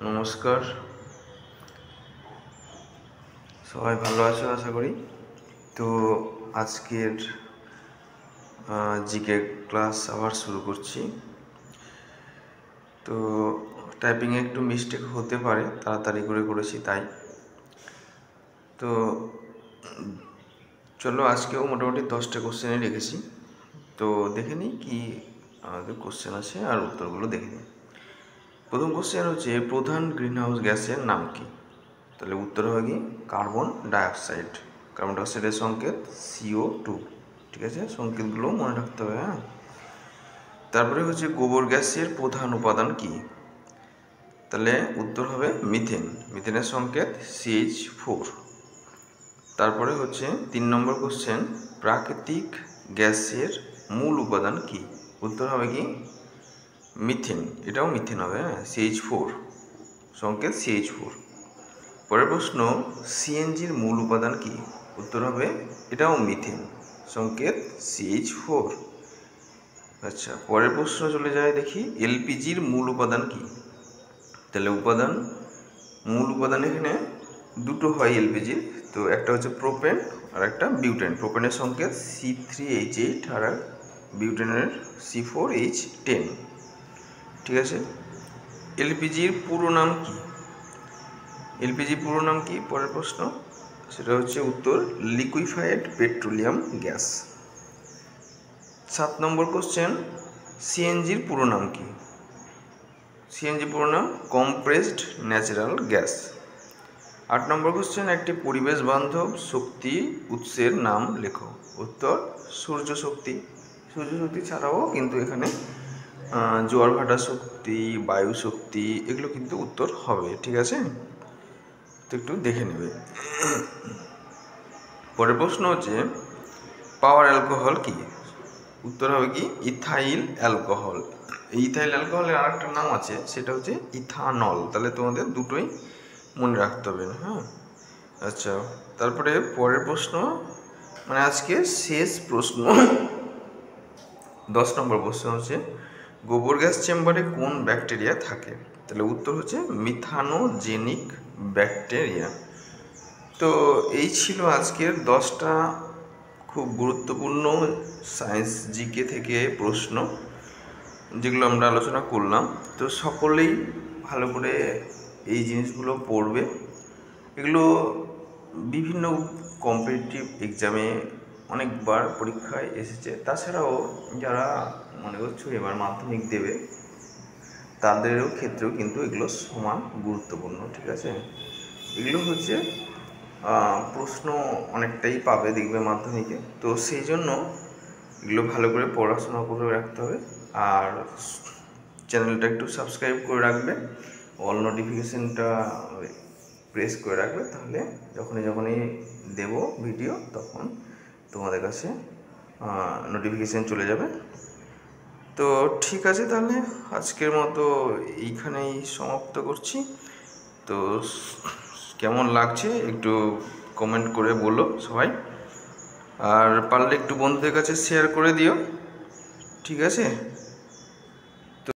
নমস্কার, সবাই ভালো আছো আশা করি। তো আজকের জিকে ক্লাস আবার শুরু করছি। তো টাইপিংয়ে একটু মিস্টেক হতে পারে, তাড়াতাড়ি করে করেছি তাই। তো চলো, আজকেও মোটামুটি 10টা কোশ্চেনই রেখেছি। তো দেখে নিই কী আমাদের কোশ্চেন আছে আর উত্তরগুলো দেখে নিই। প্রথম কোশ্চেন হচ্ছে, প্রধান গ্রিনহাউস গ্যাসের নাম কি? তাহলে উত্তর হবে কি কার্বন ডাইঅক্সাইড। কার্বন ডাইঅক্সাইডের সংকেত CO2। ঠিক আছে, সংকেতগুলো মনে রাখতে হবে। হ্যাঁ, তারপরে হচ্ছে গোবর গ্যাসের প্রধান উপাদান কি? তাহলে উত্তর হবে মিথেন। মিথেনের সংকেত CH4। তারপরে হচ্ছে 3 নম্বর কোশ্চেন, প্রাকৃতিক গ্যাসের মূল উপাদান কি? উত্তর হবে কি মিথেন। এটাও মিথেন হবে। হ্যাঁ, CH4, সংকেত CH4। পরের প্রশ্ন, সিএনজির মূল উপাদান কি? উত্তর হবে এটাও মিথেন, সংকেত CH4। আচ্ছা, পরের প্রশ্ন চলে যায়, দেখি এলপিজির মূল উপাদান কি? তাহলে মূল উপাদান এখানে দুটো হয় এলপিজির। তো একটা হচ্ছে প্রোপেন আর একটা বিউটেন। প্রোপেনের সংকেত C3H8 আর বিউটেনের C4H10। ঠিক আছে, এলপিজির পুরো নাম কি? এলপিজির পুরো নাম কি? পরের প্রশ্ন, সেটা হচ্ছে উত্তর লিকুইফাইড পেট্রোলিয়াম গ্যাস। 7 নম্বর কোশ্চেন, সিএনজির পুরো নাম কি? সিএনজির পুরো নাম কম্প্রেসড ন্যাচারাল গ্যাস। 8 নম্বর কোশ্চেন, একটি পরিবেশ বান্ধব শক্তি উৎসের নাম লেখো। উত্তর সূর্য শক্তি। সূর্য শক্তি ছাড়াও কিন্তু এখানে জোয়ার ভাটা শক্তি, বায়ু শক্তি, এগুলো কিন্তু উত্তর হবে। ঠিক আছে, তো একটু দেখে নেবে। পরের প্রশ্ন হচ্ছে, পাওয়ার অ্যালকোহল কি? উত্তর হবে কি ইথাইল অ্যালকোহল। এই ইথাইল অ্যালকোহলের আর একটা নাম আছে, সেটা হচ্ছে ইথানল। তাহলে তোমাদের দুটোই মনে রাখতে হবে। হ্যাঁ, আচ্ছা, তারপরে পরের প্রশ্ন, মানে আজকে শেষ প্রশ্ন, 10 নম্বর প্রশ্ন হচ্ছে, গোবর গ্যাস চেম্বারে কোন ব্যাকটেরিয়া থাকে? তাহলে উত্তর হচ্ছে মিথানোজেনিক ব্যাকটেরিয়া। তো এই ছিল আজকের 10টা খুব গুরুত্বপূর্ণ সায়েন্স জিকে থেকে প্রশ্ন, যেগুলো আমরা আলোচনা করলাম। তো সকলেই ভালো করে এই জিনিসগুলো পড়বে। এগুলো বিভিন্ন কম্পিটিটিভ এক্সামে অনেকবার পরীক্ষায় এসেছে। তাছাড়াও যারা মনে করছো এবার মাধ্যমিক দেবে, তাদেরও ক্ষেত্রেও কিন্তু এগুলো সমান গুরুত্বপূর্ণ। ঠিক আছে, এগুলো হচ্ছে প্রশ্ন অনেকটাই পাবে দেখবে মাধ্যমিকে। তো সেই জন্য এগুলো ভালো করে পড়াশোনা করে রাখতে হবে। আর চ্যানেলটা একটু সাবস্ক্রাইব করে রাখবে, অল নোটিফিকেশানটা প্রেস করে রাখবে, তাহলে যখনই দেব ভিডিও তখন তোমাদের কাছে নোটিফিকেশান চলে যাবে। তো ঠিক আছে, তাহলে আজকের মতো এইখানেই সমাপ্ত করছি। তো কেমন লাগছে একটু কমেন্ট করে বলো সবাই, আর পারলে একটু বন্ধুদের কাছে শেয়ার করে দিও। ঠিক আছে।